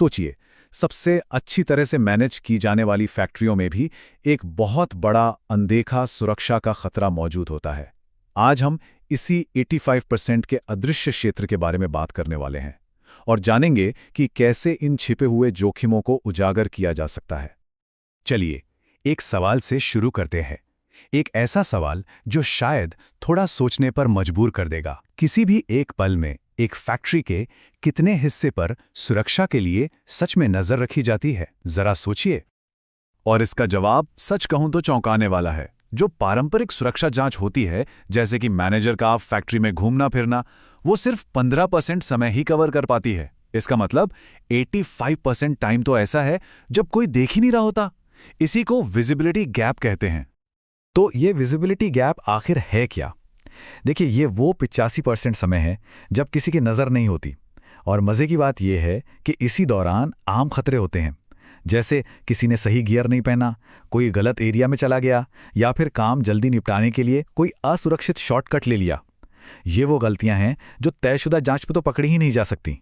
सोचिए, सबसे अच्छी तरह से मैनेज की जाने वाली फैक्ट्रियों में भी एक बहुत बड़ा अनदेखा सुरक्षा का खतरा मौजूद होता है। आज हम इसी 85% के अदृश्य क्षेत्र के बारे में बात करने वाले हैं और जानेंगे कि कैसे इन छिपे हुए जोखिमों को उजागर किया जा सकता है। चलिए, एक सवाल से शुरू करते हैं। एक ऐसा सवाल जो शायद थोड़ा सोचने पर मजबूर कर देगा। किसी भी एक पल में एक फैक्ट्री के कितने हिस्से पर सुरक्षा के लिए सच में नजर रखी जाती है? जरा सोचिए। और इसका जवाब सच कहूं तो चौंकाने वाला है। जो पारंपरिक सुरक्षा जांच होती है, जैसे कि मैनेजर का फैक्ट्री में घूमना फिरना, वो सिर्फ 15% समय ही कवर कर पाती है। इसका मतलब 85% टाइम तो ऐसा है जब कोई देख ही नहीं रहा होता। इसी को विजिबिलिटी गैप कहते हैं। तो ये विजिबिलिटी गैप आखिर है क्या? देखिए, ये वो 85% समय है जब किसी की नज़र नहीं होती। और मज़े की बात यह है कि इसी दौरान आम खतरे होते हैं, जैसे किसी ने सही गियर नहीं पहना, कोई गलत एरिया में चला गया, या फिर काम जल्दी निपटाने के लिए कोई असुरक्षित शॉर्टकट ले लिया। ये वो गलतियां हैं जो तयशुदा जांच में तो पकड़ी ही नहीं जा सकती।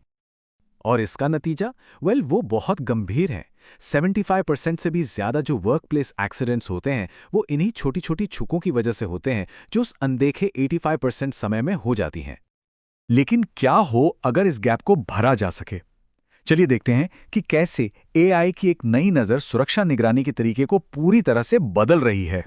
और इसका नतीजा वो बहुत गंभीर है। 75% से भी ज्यादा जो वर्कप्लेस एक्सीडेंट्स होते हैं वो इन्हीं छोटी छोटी चूकों की वजह से होते हैं, जो उस अनदेखे 85% समय में हो जाती हैं। लेकिन क्या हो अगर इस गैप को भरा जा सके? चलिए देखते हैं कि कैसे एआई की एक नई नज़र सुरक्षा निगरानी के तरीके को पूरी तरह से बदल रही है।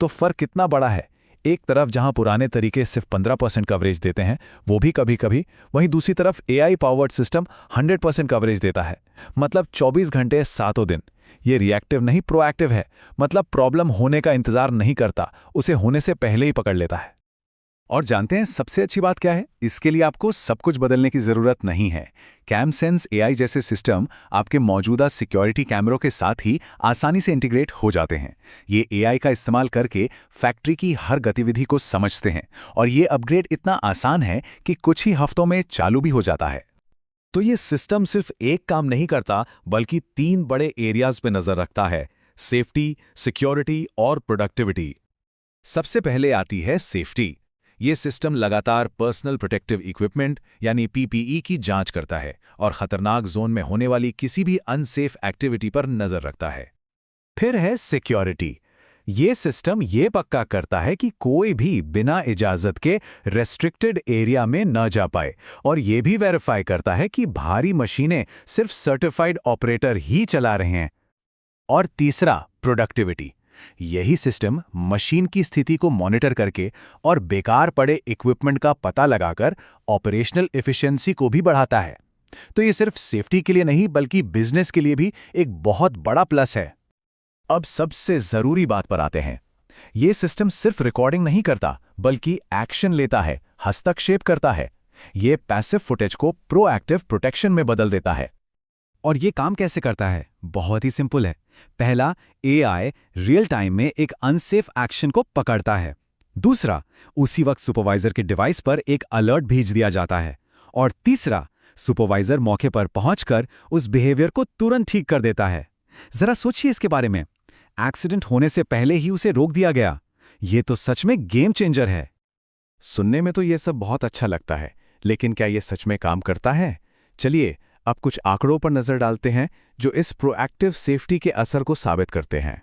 तो फर्क कितना बड़ा है। एक तरफ जहां पुराने तरीके सिर्फ 15% कवरेज देते हैं, वो भी कभी-कभी, वहीं दूसरी तरफ एआई पावर्ड सिस्टम 100% कवरेज देता है। मतलब 24 घंटे 7 दिन। ये रिएक्टिव नहीं, प्रोएक्टिव है। मतलब प्रॉब्लम होने का इंतजार नहीं करता, उसे होने से पहले ही पकड़ लेता है। और जानते हैं सबसे अच्छी बात क्या है? इसके लिए आपको सब कुछ बदलने की जरूरत नहीं है। कैमसेंस एआई जैसे सिस्टम आपके मौजूदा सिक्योरिटी कैमरों के साथ ही आसानी से इंटीग्रेट हो जाते हैं। ये एआई का इस्तेमाल करके फैक्ट्री की हर गतिविधि को समझते हैं, और ये अपग्रेड इतना आसान है कि कुछ ही हफ्तों में चालू भी हो जाता है। तो ये सिस्टम सिर्फ एक काम नहीं करता, बल्कि 3 बड़े एरियाज पे नजर रखता है: सेफ्टी, सिक्योरिटी और प्रोडक्टिविटी। सबसे पहले आती है सेफ्टी। ये सिस्टम लगातार पर्सनल प्रोटेक्टिव इक्विपमेंट यानी पीपीई की जांच करता है और खतरनाक जोन में होने वाली किसी भी अनसेफ एक्टिविटी पर नजर रखता है। फिर है सिक्योरिटी। ये सिस्टम ये पक्का करता है कि कोई भी बिना इजाजत के रेस्ट्रिक्टेड एरिया में न जा पाए, और ये भी वेरीफाई करता है कि भारी मशीनें सिर्फ सर्टिफाइड ऑपरेटर ही चला रहे हैं। और तीसरा, प्रोडक्टिविटी। यही सिस्टम मशीन की स्थिति को मॉनिटर करके और बेकार पड़े इक्विपमेंट का पता लगाकर ऑपरेशनल एफिशिएंसी को भी बढ़ाता है। तो ये सिर्फ सेफ्टी के लिए नहीं, बल्कि बिजनेस के लिए भी एक बहुत बड़ा प्लस है। अब सबसे जरूरी बात पर आते हैं। ये सिस्टम सिर्फ रिकॉर्डिंग नहीं करता, बल्कि एक्शन लेता है, हस्तक्षेप करता है। ये पैसिव फुटेज को प्रोएक्टिव प्रोटेक्शन में बदल देता है। और ये काम कैसे करता है? बहुत ही सिंपल है। पहला, एआई रियल टाइम में एक अनसेफ एक्शन को पकड़ता है। दूसरा, उसी वक्त सुपरवाइजर के डिवाइस पर एक अलर्ट भेज दिया जाता है। और तीसरा, सुपरवाइजर मौके पर पहुंचकर उस बिहेवियर को तुरंत ठीक कर देता है। जरा सोचिए इसके बारे में। एक्सीडेंट होने से पहले ही उसे रोक दिया गया। ये तो सच में गेम चेंजर है। सुनने में तो ये सब बहुत अच्छा लगता है, लेकिन क्या ये सच में काम करता है? चलिए अब कुछ आंकड़ों पर नजर डालते हैं जो इस प्रोएक्टिव सेफ्टी के असर को साबित करते हैं।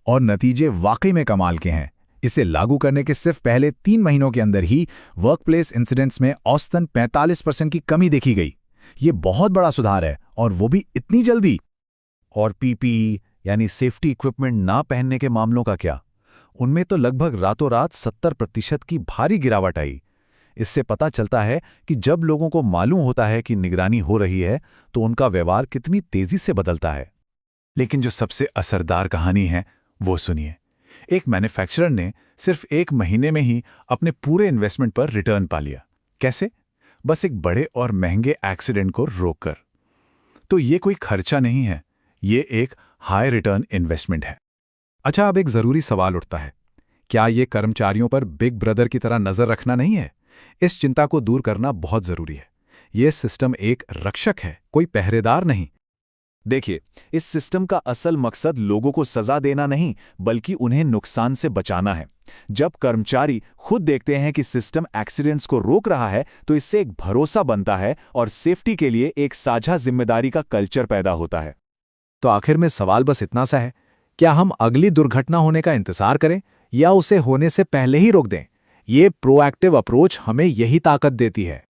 और नतीजे वाकई में कमाल के हैं। इसे लागू करने के सिर्फ पहले 3 महीनों के अंदर ही वर्कप्लेस इंसिडेंट्स में औसतन 45% की कमी देखी गई। ये बहुत बड़ा सुधार है, और वो भी इतनी जल्दी। और पीपीई यानी सेफ्टी इक्विपमेंट ना पहनने के मामलों का क्या? उनमें तो लगभग रातों रात 70% की भारी गिरावट आई। इससे पता चलता है कि जब लोगों को मालूम होता है कि निगरानी हो रही है, तो उनका व्यवहार कितनी तेजी से बदलता है। लेकिन जो सबसे असरदार कहानी है वो सुनिए। एक मैन्युफैक्चरर ने सिर्फ 1 महीने में ही अपने पूरे इन्वेस्टमेंट पर रिटर्न पा लिया। कैसे? बस एक बड़े और महंगे एक्सीडेंट को रोककर। तो ये कोई खर्चा नहीं है, ये एक हाई रिटर्न इन्वेस्टमेंट है। अच्छा, अब एक जरूरी सवाल उठता है। क्या ये कर्मचारियों पर बिग ब्रदर की तरह नजर रखना नहीं है? इस चिंता को दूर करना बहुत जरूरी है। यह सिस्टम एक रक्षक है, कोई पहरेदार नहीं। देखिए, इस सिस्टम का असल मकसद लोगों को सजा देना नहीं, बल्कि उन्हें नुकसान से बचाना है। जब कर्मचारी खुद देखते हैं कि सिस्टम एक्सीडेंट्स को रोक रहा है, तो इससे एक भरोसा बनता है और सेफ्टी के लिए एक साझा जिम्मेदारी का कल्चर पैदा होता है। तो आखिर में सवाल बस इतना सा है, क्या हम अगली दुर्घटना होने का इंतजार करें या उसे होने से पहले ही रोक दें? ये प्रोएक्टिव अप्रोच हमें यही ताकत देती है।